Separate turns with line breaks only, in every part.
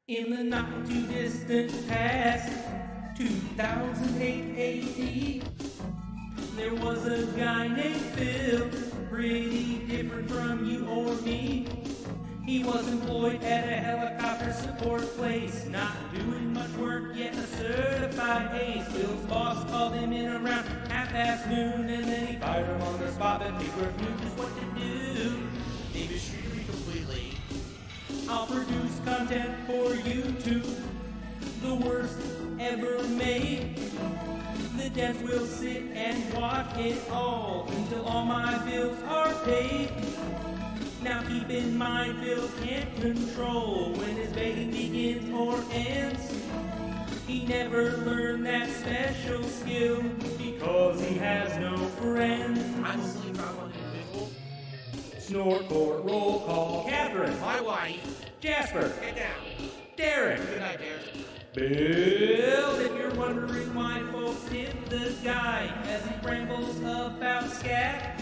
In the not too distant past, 2008 AD, there was a guy named Phil, pretty different from you or me. He was employed at a helicopter support place, not doing much work yet a certified ace. Phil's boss called him in around half-past noon, and then he fired him on the spot, but Pig-Roach knew just what to do.
They mistreated me completely.
I'll produce content for YouTube, the worst ever made. The dents will sit and watch it all until all my bills are paid. Now keep in mind, Phil can't control when his begging begins or ends. He never learned that special skill because he has no friends.
I'm a silly problem individual.
Snort court, roll call. Catherine,
My wife.
Jasper,
Get down.
Derek,
Good night, Derek.
Bill. If you're wondering why folks hit the guy as he rambles about scat,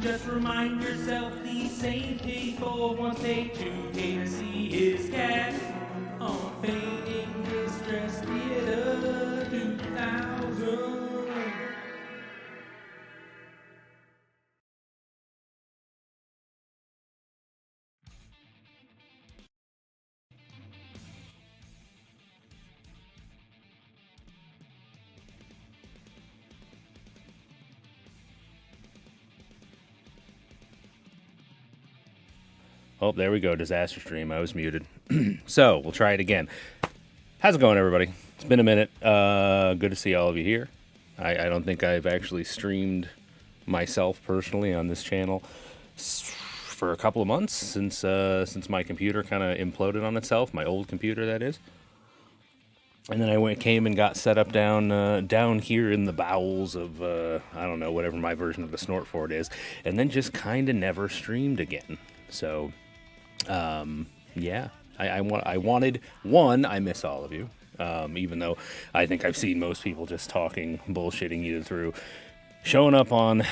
just remind yourself these same people once paid 2K to see his cat on Fading Distress Theater 2000.
Oh, there we go. Disaster stream. I was muted. So, we'll try it again. How's it going, everybody? It's been a minute. Good to see all of you here. I don't think I've actually streamed myself personally on this channel for a couple of months since my computer kind of imploded on itself. My old computer, that is. And then I came and got set up down here in the bowels of, I don't know, whatever my version of the snort fort is. And then just kind of never streamed again. So... yeah, I wanted one. I miss all of you, even though I think I've seen most people just talking, bullshitting either through showing up on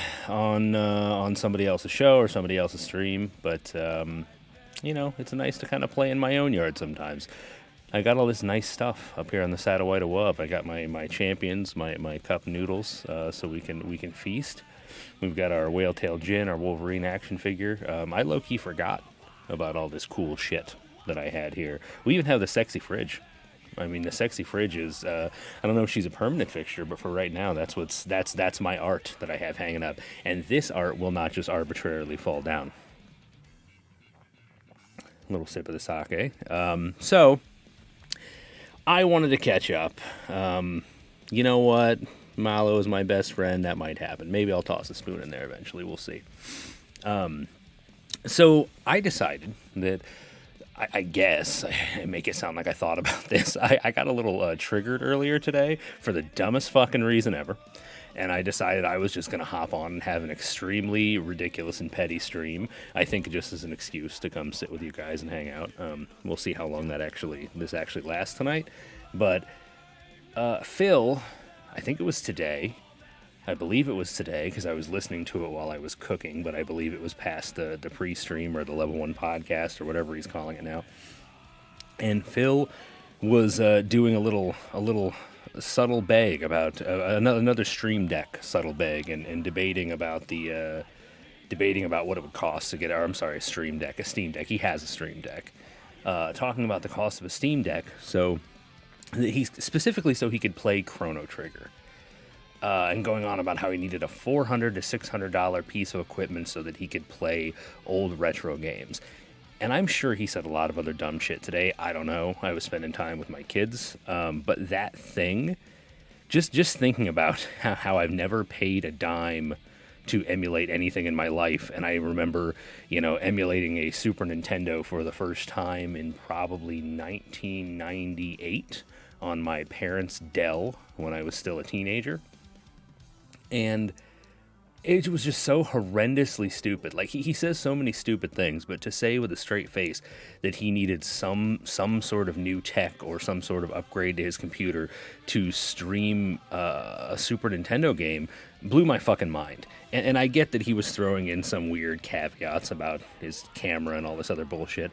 somebody else's show or somebody else's stream. But you know, it's nice to kind of play in my own yard sometimes. I got all this nice stuff up here on the Satellite of Wub. I got my champions, my cup noodles, so we can feast. We've got our whale tail gin, our Wolverine action figure. I low-key forgot about all this cool shit that I had here. We even have the sexy fridge. I mean, the sexy fridge is, I don't know if she's a permanent fixture, but for right now, that's my art that I have hanging up. And this art will not just arbitrarily fall down. A little sip of the sake. So, I wanted to catch up. You know what? Malo is my best friend. That might happen. Maybe I'll toss a spoon in there eventually. We'll see. So I decided that, I guess, I make it sound like I thought about this. I got a little triggered earlier today for the dumbest fucking reason ever. And I decided I was just going to hop on and have an extremely ridiculous and petty stream. I think just as an excuse to come sit with you guys and hang out. We'll see how long this actually lasts tonight. But Phil, I think it was today. I believe it was today because I was listening to it while I was cooking, but I believe it was past the pre-stream or the Level 1 podcast or whatever he's calling it now. And Phil was doing a little subtle beg about another Stream Deck subtle beg and debating about what it would cost to get, or I'm sorry, a Steam Deck. He has a Stream Deck. Talking about the cost of a Steam Deck, so he's specifically so he could play Chrono Trigger. And going on about how he needed a $400 to $600 piece of equipment so that he could play old retro games. And I'm sure he said a lot of other dumb shit today. I don't know. I was spending time with my kids. But that thing, just thinking about how I've never paid a dime to emulate anything in my life. And I remember, emulating a Super Nintendo for the first time in probably 1998 on my parents' Dell when I was still a teenager. And it was just so horrendously stupid. Like he says so many stupid things, but to say with a straight face that he needed some sort of new tech or some sort of upgrade to his computer to stream a Super Nintendo game blew my fucking mind. And I get that he was throwing in some weird caveats about his camera and all this other bullshit,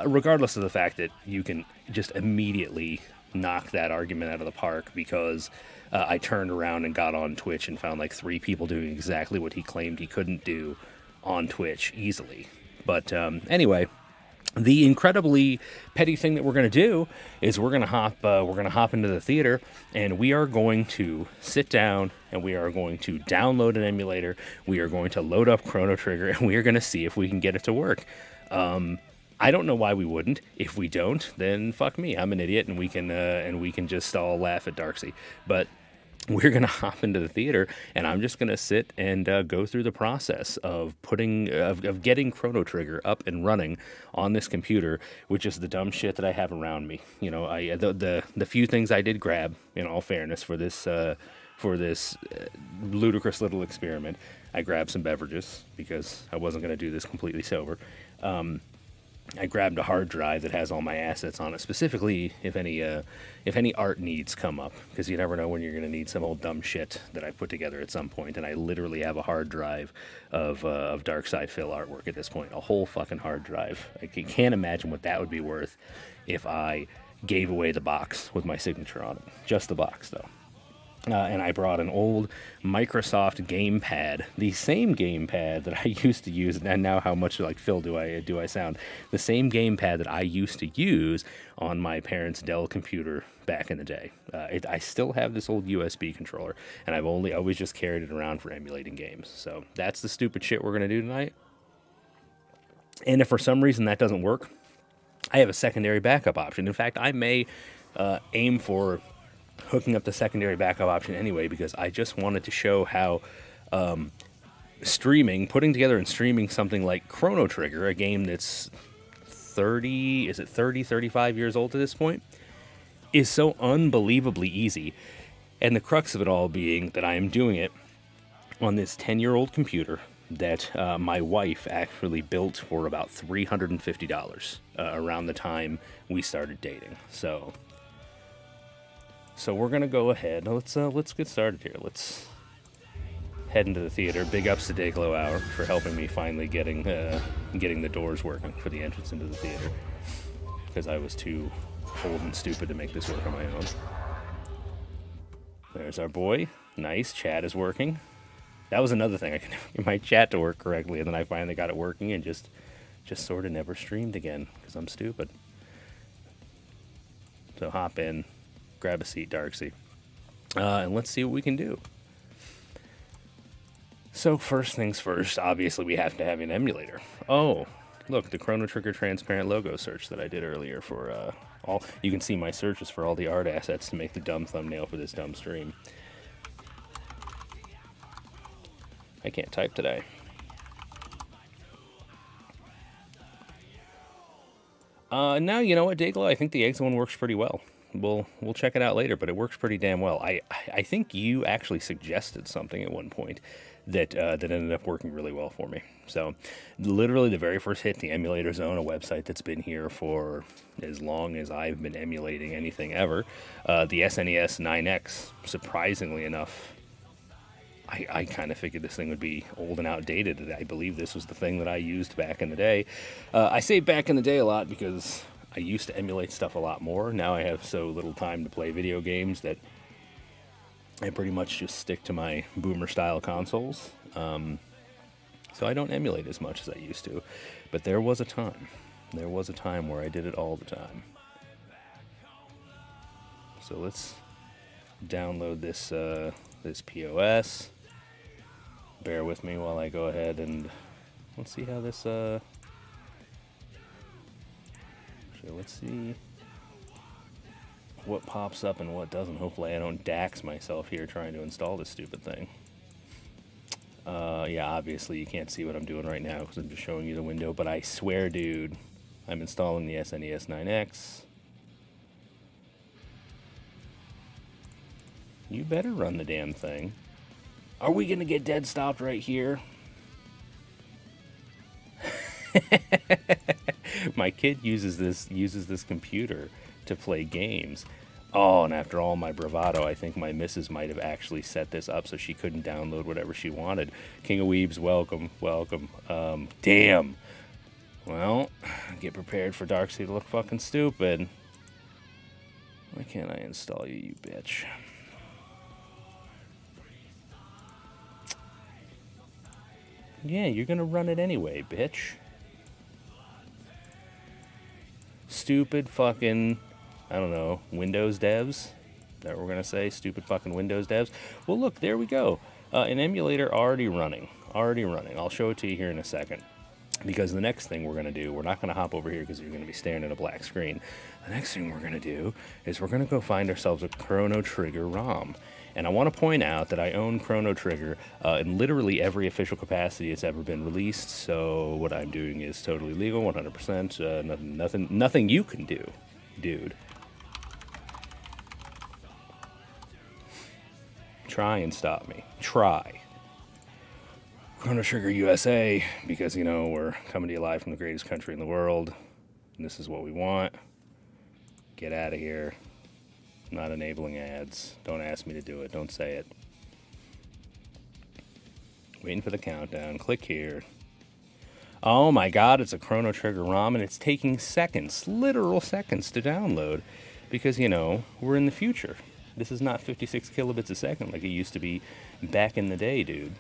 regardless of the fact that you can just immediately knock that argument out of the park because I turned around and got on Twitch and found like 3 people doing exactly what he claimed he couldn't do on Twitch easily. But anyway, the incredibly petty thing that we're going to do is we're going to hop into the theater, and we are going to sit down and we are going to download an emulator. We are going to load up Chrono Trigger, and we are going to see if we can get it to work. I don't know why we wouldn't. If we don't, then fuck me. I'm an idiot, and we can just all laugh at Darksy. But we're going to hop into the theater, and I'm just going to sit and go through the process of getting Chrono Trigger up and running on this computer, which is the dumb shit that I have around me. You know, the few things I did grab, in all fairness, for this ludicrous little experiment, I grabbed some beverages because I wasn't going to do this completely sober. I grabbed a hard drive that has all my assets on it, specifically if any art needs come up, because you never know when you're going to need some old dumb shit that I put together at some point. And I literally have a hard drive of Dark Side Phil artwork at this point, a whole fucking hard drive. I can't imagine what that would be worth if I gave away the box with my signature on it. Just the box, though. And I brought an old Microsoft gamepad, the same gamepad that I used to use, and now how much like Phil do I sound? The same gamepad that I used to use on my parents' Dell computer back in the day. I still have this old USB controller, and I've always just carried it around for emulating games. So that's the stupid shit we're gonna do tonight. And if for some reason that doesn't work, I have a secondary backup option. In fact, I may aim for hooking up the secondary backup option anyway, because I just wanted to show how putting together and streaming something like Chrono Trigger, a game that's 35 years old at this point, is so unbelievably easy. And the crux of it all being that I am doing it on this 10-year-old computer that my wife actually built for about $350 around the time we started dating. So we're gonna go ahead. Let's get started here. Let's head into the theater. Big ups to Dayglow Hour for helping me finally getting the doors working for the entrance into the theater, because I was too old and stupid to make this work on my own. There's our boy. Nice. Chat is working. That was another thing. I could never get my chat to work correctly, and then I finally got it working and just sort of never streamed again because I'm stupid. So hop in. Grab a seat, Darksy, and let's see what we can do. So first things first, obviously we have to have an emulator. Oh, look, the Chrono Trigger transparent logo search that I did earlier for all. You can see my searches for all the art assets to make the dumb thumbnail for this dumb stream. I can't type today. Now, you know what, Dayglow, I think the eggs one works pretty well. We'll check it out later, but it works pretty damn well. I think you actually suggested something at one point that ended up working really well for me. So literally the very first hit, the Emulator Zone, a website that's been here for as long as I've been emulating anything ever, the SNES 9X, surprisingly enough, I kind of figured this thing would be old and outdated. I believe this was the thing that I used back in the day. I say back in the day a lot because I used to emulate stuff a lot more. Now I have so little time to play video games that I pretty much just stick to my boomer-style consoles. So I don't emulate as much as I used to. But there was a time. There was a time where I did it all the time. So let's download this POS. Bear with me while I go ahead and let's see how this... So let's see what pops up and what doesn't. Hopefully I don't dax myself here trying to install this stupid thing. Yeah, obviously you can't see what I'm doing right now because I'm just showing you the window, but I swear, dude, I'm installing the SNES 9X. You better run the damn thing. Are we gonna get dead stopped right here? My kid uses this computer to play games. Oh, and after all my bravado, I think my missus might have actually set this up so she couldn't download whatever she wanted. King of Weebs, welcome, welcome. Damn. Well, get prepared for Darkseid to look fucking stupid. Why can't I install you, you bitch? Yeah, you're gonna run it anyway, bitch. Stupid fucking, I don't know, Windows devs? Is that what we're gonna say? Stupid fucking Windows devs? Well, look, there we go. An emulator already running. Already running. I'll show it to you here in a second. Because the next thing we're going to do, we're not going to hop over here because you're going to be staring at a black screen. The next thing we're going to do is we're going to go find ourselves a Chrono Trigger ROM. And I want to point out that I own Chrono Trigger in literally every official capacity it's ever been released. So what I'm doing is totally legal, 100%. Nothing you can do, dude. Try and stop me. Try. Chrono Trigger USA, because, you know, we're coming to you live from the greatest country in the world, and this is what we want. Get out of here. Not enabling ads. Don't ask me to do it. Don't say it. Waiting for the countdown. Click here. Oh my god, it's a Chrono Trigger ROM, and it's taking seconds, literal seconds, to download, because, you know, we're in the future. This is not 56 kilobits a second like it used to be back in the day, dude.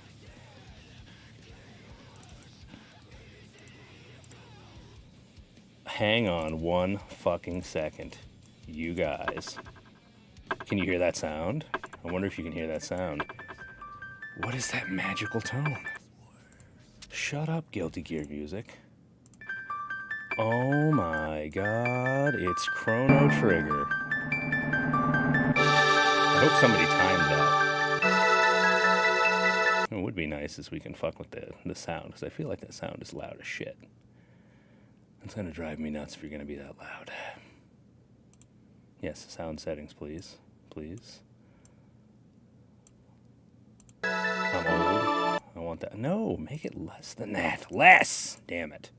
Hang on one fucking second, you guys. Can you hear that sound? I wonder if you can hear that sound. What is that magical tone? Shut up, Guilty Gear music. Oh my god, it's Chrono Trigger. I hope somebody timed that. It would be nice if we can fuck with the sound, because I feel like that sound is loud as shit. It's going to drive me nuts if you're going to be that loud. Yes, sound settings, please. Please. I'm old. I want that. No, make it less than that. Less! Damn it.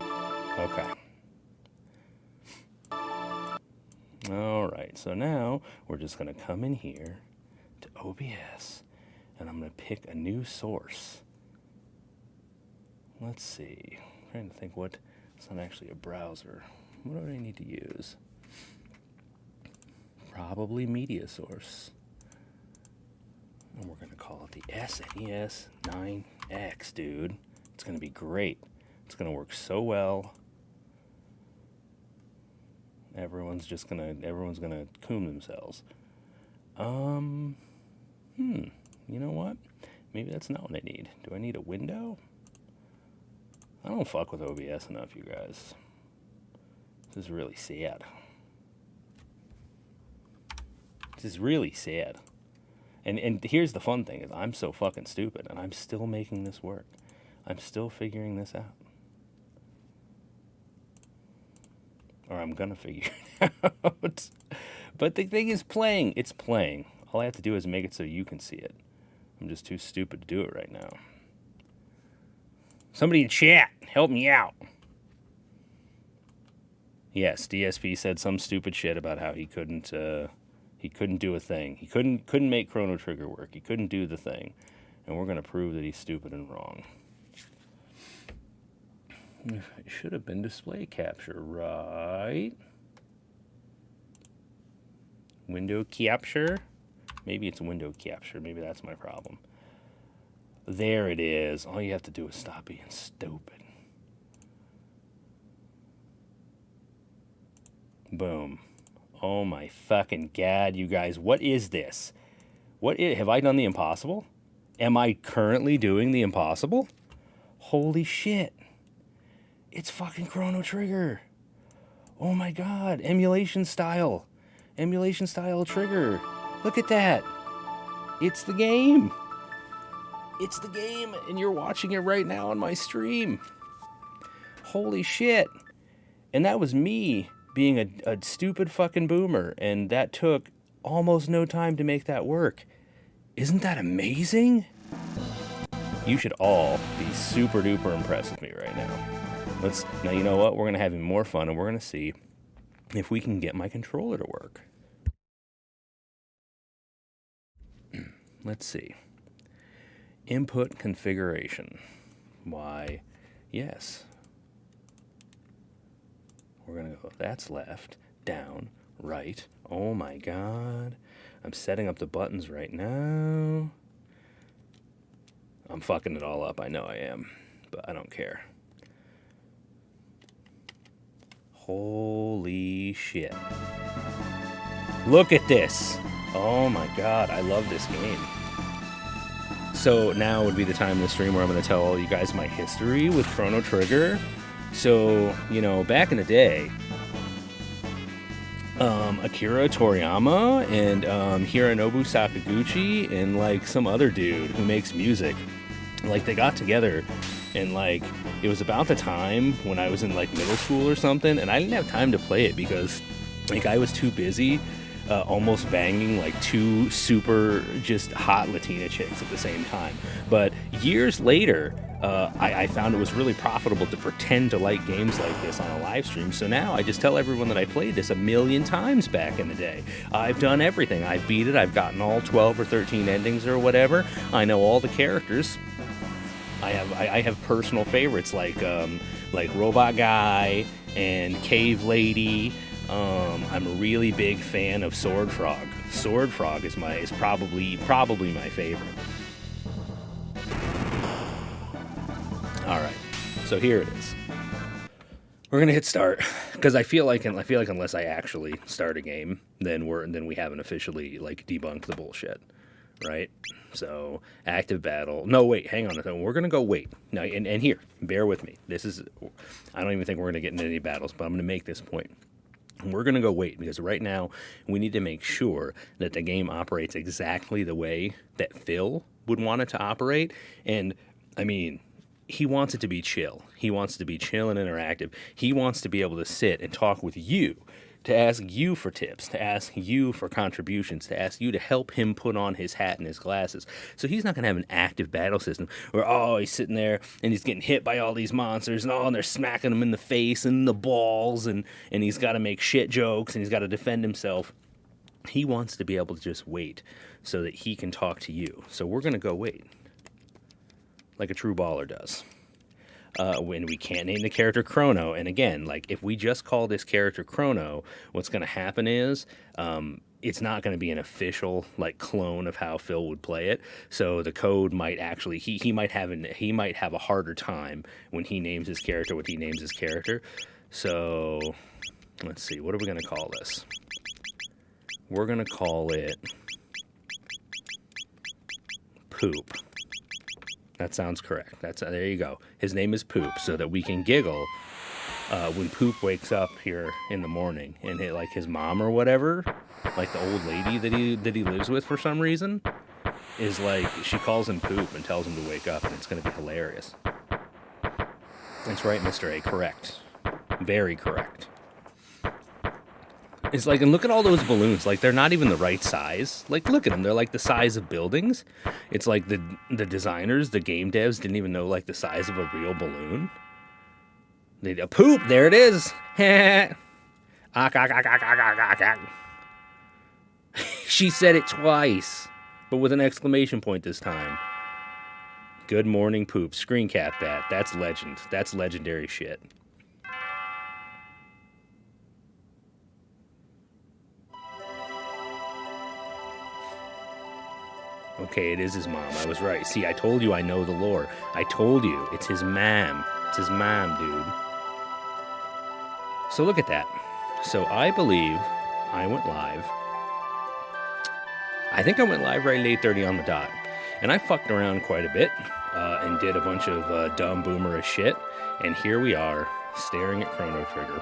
Okay. Alright, so now we're just going to come in here to OBS, and I'm going to pick a new source. Let's see. I'm trying to think what... It's not actually a browser. What do I need to use? Probably media source. And we're going to call it the SNES 9X, dude. It's going to be great. It's going to work so well. Everyone's going to coom themselves. You know what? Maybe that's not what I need. Do I need a window? I don't fuck with OBS enough, you guys. This is really sad. This is really sad. And here's the fun thing, is I'm so fucking stupid, and I'm still making this work. I'm still figuring this out. Or I'm gonna figure it out. But the thing is playing. It's playing. All I have to do is make it so you can see it. I'm just too stupid to do it right now. Somebody in chat, help me out. Yes, DSP said some stupid shit about how he couldn't do a thing. He couldn't make Chrono Trigger work. He couldn't do the thing. And we're going to prove that he's stupid and wrong. It should have been display capture, right? Window capture? Maybe it's window capture. Maybe that's my problem. There it is. All you have to do is stop being stupid. Boom. Oh my fucking god, you guys. What is this? Have I done the impossible? Am I currently doing the impossible? Holy shit. It's fucking Chrono Trigger. Oh my god. Emulation style. Emulation style trigger. Look at that. It's the game. It's the game, and you're watching it right now on my stream. Holy shit. And that was me being a stupid fucking boomer, and that took almost no time to make that work. Isn't that amazing? You should all be super duper impressed with me right now. Now you know what? We're gonna have even more fun, and we're gonna see if we can get my controller to work. Let's see. Input configuration. Why, yes. We're gonna go, that's left, down, right. Oh my God. I'm setting up the buttons right now. I'm fucking it all up, I know I am, but I don't care. Holy shit. Look at this. Oh my God, I love this game. So now would be the time in the stream where I'm going to tell all you guys my history with Chrono Trigger. So, you know, back in the day, Akira Toriyama and Hironobu Sakaguchi and like some other dude who makes music, like they got together and like it was about the time when I was in like middle school or something, and I didn't have time to play it because like I was too busy almost banging like two super just hot Latina chicks at the same time. But years later, I found it was really profitable to pretend to like games like this on a live stream. So now I just tell everyone that I played this 1,000,000 times back in the day. I've done everything. I've beat it. I've gotten all 12 or 13 endings or whatever. I know all the characters. I have personal favorites like Robot Guy and Cave Lady. I'm a really big fan of Sword Frog. Sword Frog is probably my favorite. All right, so here it is. We're gonna hit start because I feel like unless I actually start a game, then we haven't officially like debunked the bullshit, right? So active battle. No, wait, hang on a second. We're gonna go wait. Now, and here, bear with me. I don't even think we're gonna get into any battles, but I'm gonna make this point. We're going to go wait because right now we need to make sure that the game operates exactly the way that Phil would want it to operate. And I mean, he wants it to be chill. He wants it to be chill and interactive. He wants to be able to sit and talk with you, to ask you for tips, to ask you for contributions, to ask you to help him put on his hat and his glasses. So he's not going to have an active battle system where, he's sitting there and he's getting hit by all these monsters and they're smacking him in the face and the balls and he's got to make shit jokes and he's got to defend himself. He wants to be able to just wait so that he can talk to you. So we're going to go wait like a true baller does. When we can't name the character Chrono. And again, like if we just call this character Chrono, what's going to happen is it's not going to be an official like clone of how Phil would play it. So the code might actually he might have a harder time when he names his character what he names his character. So let's see, what are we going to call this? We're going to call it Poop. That sounds correct. There you go. His name is Poop, so that we can giggle when Poop wakes up here in the morning, and like his mom or whatever, like the old lady that he lives with for some reason, is like she calls him Poop and tells him to wake up, and it's gonna be hilarious. That's right, Mr. A. Correct. Very correct. It's like, and look at all those balloons. Like, they're not even the right size. Like, look at them. They're like the size of buildings. It's like the designers, the game devs, didn't even know, like, the size of a real balloon. Poop! There it is! She said it twice, but with an exclamation point this time. Good morning, Poop. Screen cap that. That's legend. That's legendary shit. Okay, it is his mom. I was right. See, I told you I know the lore. I told you. It's his mom. It's his mom, dude. So look at that. So I believe I went live. I think I went live right at 8:30 on the dot. And I fucked around quite a bit and did a bunch of dumb boomerish shit. And here we are, staring at Chrono Trigger.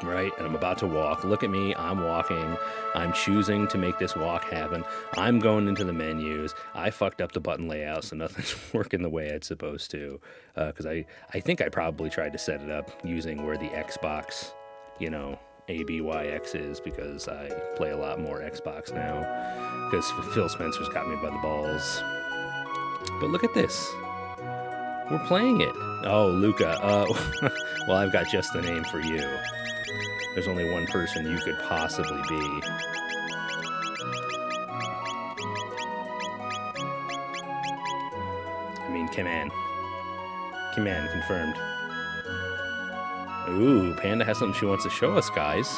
Right? And I'm about to walk. Look at me. I'm walking. I'm choosing to make this walk happen. I'm going into the menus. I fucked up the button layout, so nothing's working the way it's supposed to. Because I think I probably tried to set it up using where the Xbox, ABYX is, because I play a lot more Xbox now. Because Phil Spencer's got me by the balls. But look at this. We're playing it. Oh, Luca. Well, I've got just the name for you. There's only one person you could possibly be. I mean, Command, confirmed. Ooh, Panda has something she wants to show us, guys.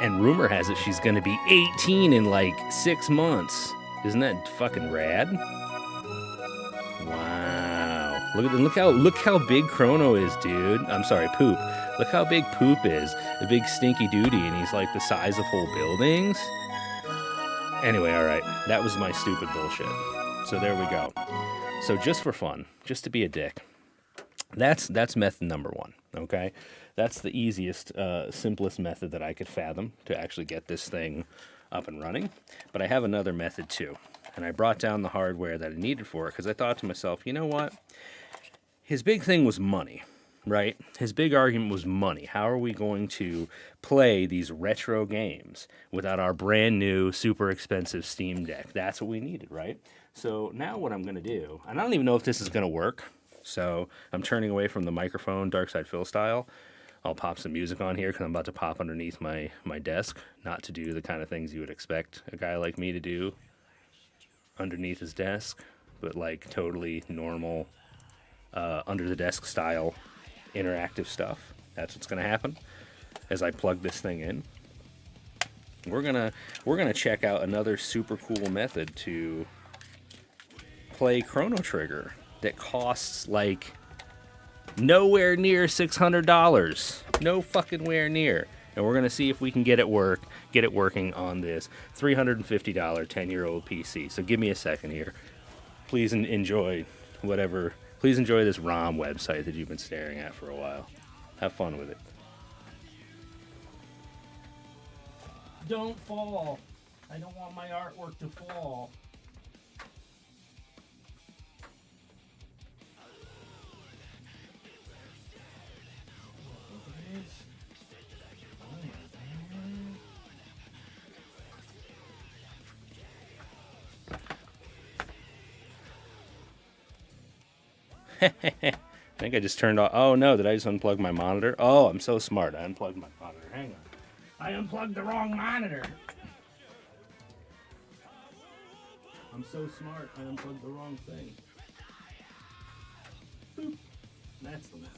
And rumor has it she's going to be 18 in like 6 months. Isn't that fucking rad? Wow. Look how big Chrono is, dude. I'm sorry, Poop. Look how big Poop is. A big stinky duty, and he's like the size of whole buildings. Anyway, alright. That was my stupid bullshit. So there we go. So just for fun, just to be a dick. That's method number 1, okay? That's the easiest, simplest method that I could fathom to actually get this thing up and running. But I have another method too. And I brought down the hardware that I needed for it because I thought to myself, you know what? His big thing was money, right? His big argument was money. How are we going to play these retro games without our brand new, super expensive Steam Deck? That's what we needed, right? So now what I'm going to do, and I don't even know if this is going to work, so I'm turning away from the microphone, Dark Side Phil style. I'll pop some music on here because I'm about to pop underneath my desk, not to do the kind of things you would expect a guy like me to do underneath his desk, but like totally normal, under the desk style interactive stuff. That's what's going to happen as I plug this thing in. We're gonna check out another super cool method to play Chrono Trigger that costs like nowhere near $600. No fucking where near. And we're gonna see if we can get it working on this $350 10-year-old PC. So give me a second here. Please enjoy whatever. Please enjoy this ROM website that you've been staring at for a while. Have fun with it. Don't fall. I don't want my artwork to fall. I think I just turned off. Oh no, did I just unplug my monitor? Oh, I'm so smart. I unplugged my monitor. Hang on. I unplugged the wrong monitor. I'm so smart. I unplugged the wrong thing. Boop. That's the one.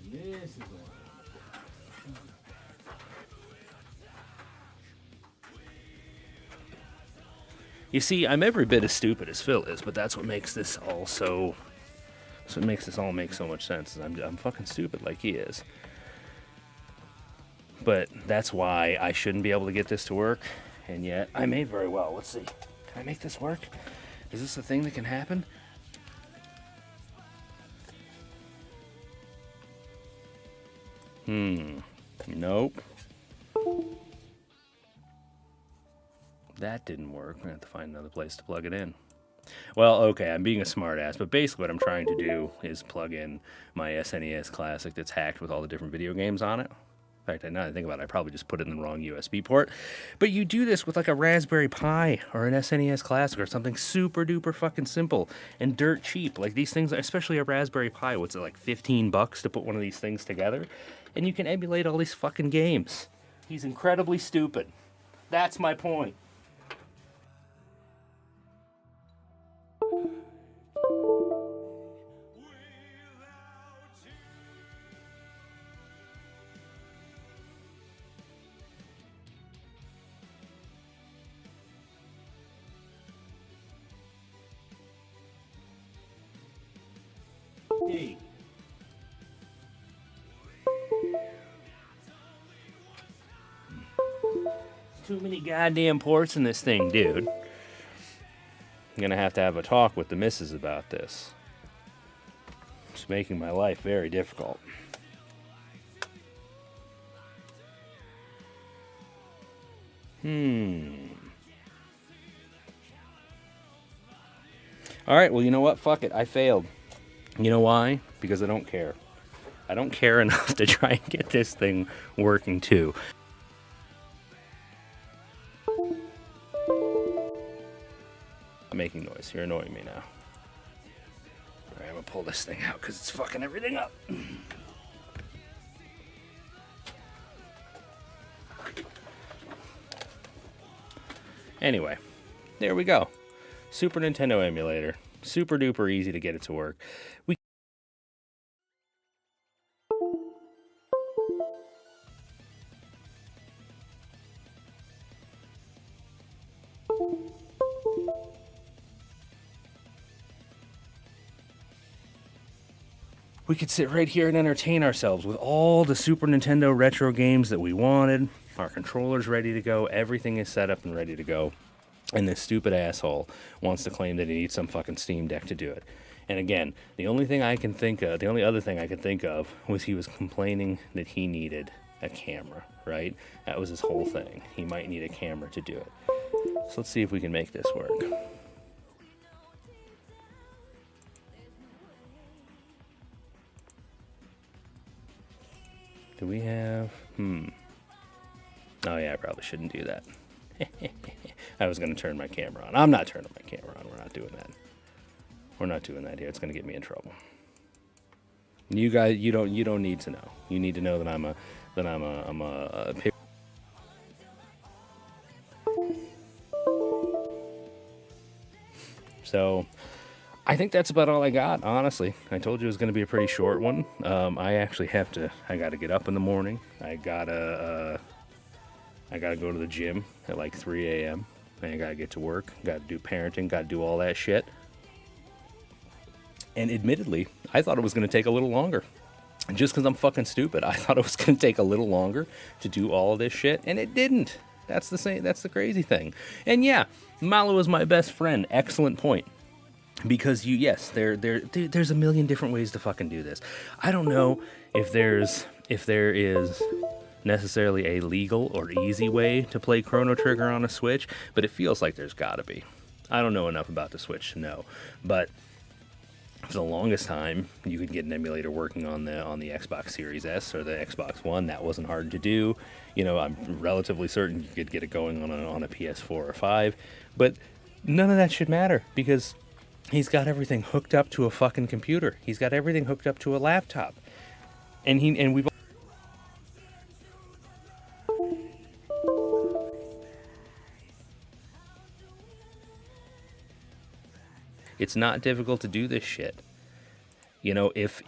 And this is the one. You see, I'm every bit as stupid as Phil is, but that's what makes this all so. So it makes this all make so much sense. I'm fucking stupid like he is. But that's why I shouldn't be able to get this to work, and yet I may very well. Let's see. Can I make this work? Is this a thing that can happen? Nope. That didn't work. We're gonna have to find another place to plug it in. Well, okay, I'm being a smartass, but basically what I'm trying to do is plug in my SNES Classic that's hacked with all the different video games on it. In fact, now that I think about it, I probably just put it in the wrong USB port. But you do this with like a Raspberry Pi or an SNES Classic or something super duper fucking simple and dirt cheap. Like these things, especially a Raspberry Pi, what's it, like $15 to put one of these things together? And you can emulate all these fucking games. He's incredibly stupid. That's my point. Hey. Too many goddamn ports in this thing, dude. I'm gonna have to have a talk with the missus about this. It's making my life very difficult. Alright, well, you know what? Fuck it. I failed. You know why? Because I don't care. I don't care enough to try and get this thing working too. making noise. You're annoying me now. Alright, I'm gonna pull this thing out because it's fucking everything up. Anyway, there we go. Super Nintendo emulator. Super duper easy to get it to work. We could sit right here and entertain ourselves with all the Super Nintendo retro games that we wanted. Our controller's ready to go. Everything is set up and ready to go. And this stupid asshole wants to claim that he needs some fucking Steam Deck to do it. And again, the only other thing I can think of was he was complaining that he needed a camera, right? That was his whole thing. He might need a camera to do it. So let's see if we can make this work. Do we have... Oh yeah, I probably shouldn't do that. I was going to turn my camera on. I'm not turning my camera on. We're not doing that. We're not doing that here. It's going to get me in trouble. You guys, you don't need to know. You need to know that I'm a pig. So, I think that's about all I got, honestly. I told you it was going to be a pretty short one. I got to get up in the morning. I gotta go to the gym at like 3 a.m. And I gotta get to work. Gotta do parenting. Gotta do all that shit. And admittedly, I thought it was going to take a little longer. Just because I'm fucking stupid, I thought it was going to take a little longer to do all of this shit, and it didn't. That's the crazy thing. And yeah, Malo is my best friend. Excellent point. Because there's a million different ways to fucking do this. I don't know if there is necessarily a legal or easy way to play Chrono Trigger on a Switch, but it feels like there's gotta be. I don't know enough about the Switch to know, but for the longest time, you could get an emulator working on the Xbox Series S or the Xbox One. That wasn't hard to do. You know, I'm relatively certain you could get it going on a PS4 or 5, but none of that should matter because he's got everything hooked up to a fucking computer. He's got everything hooked up to a laptop, and we've. It's not difficult to do this shit. You know, if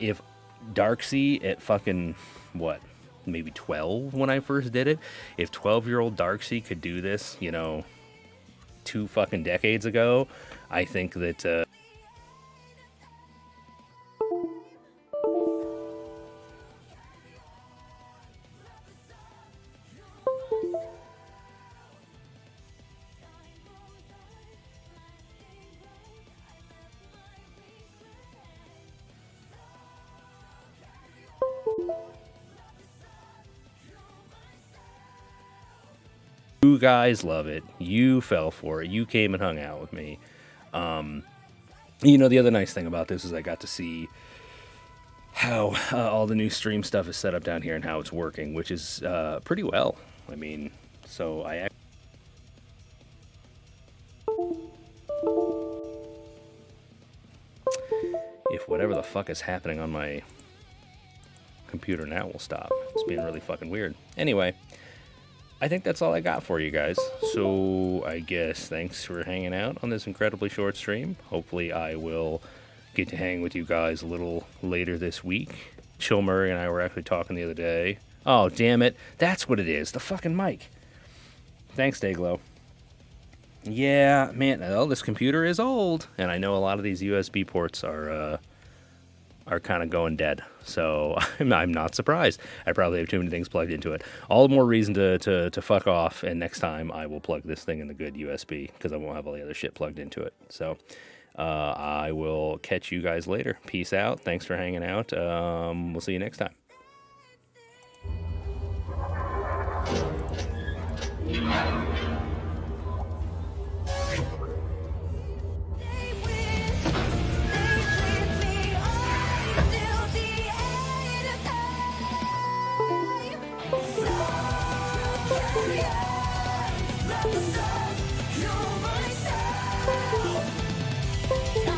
Darksea at fucking, maybe 12 when I first did it, if 12-year-old Darksea could do this, 2 fucking decades ago, I think that... You guys love it. You fell for it. You came and hung out with me. The other nice thing about this is I got to see how all the new stream stuff is set up down here and how it's working, which is pretty well. I mean, so I... If whatever the fuck is happening on my computer now will stop. It's being really fucking weird. Anyway, I think that's all I got for you guys. So I guess thanks for hanging out on this incredibly short stream. Hopefully I will get to hang with you guys a little later this week. Chill Murray and I were actually talking the other day. Oh, damn it. That's what it is. The fucking mic. Thanks, Dayglow. Yeah, man, this computer is old. And I know a lot of these USB ports are kind of going dead. So I'm not surprised. I probably have too many things plugged into it. All the more reason to fuck off, and next time I will plug this thing in the good USB because I won't have all the other shit plugged into it. So I will catch you guys later. Peace out. Thanks for hanging out. We'll see you next time.
Let the sun, you're my side.
Stop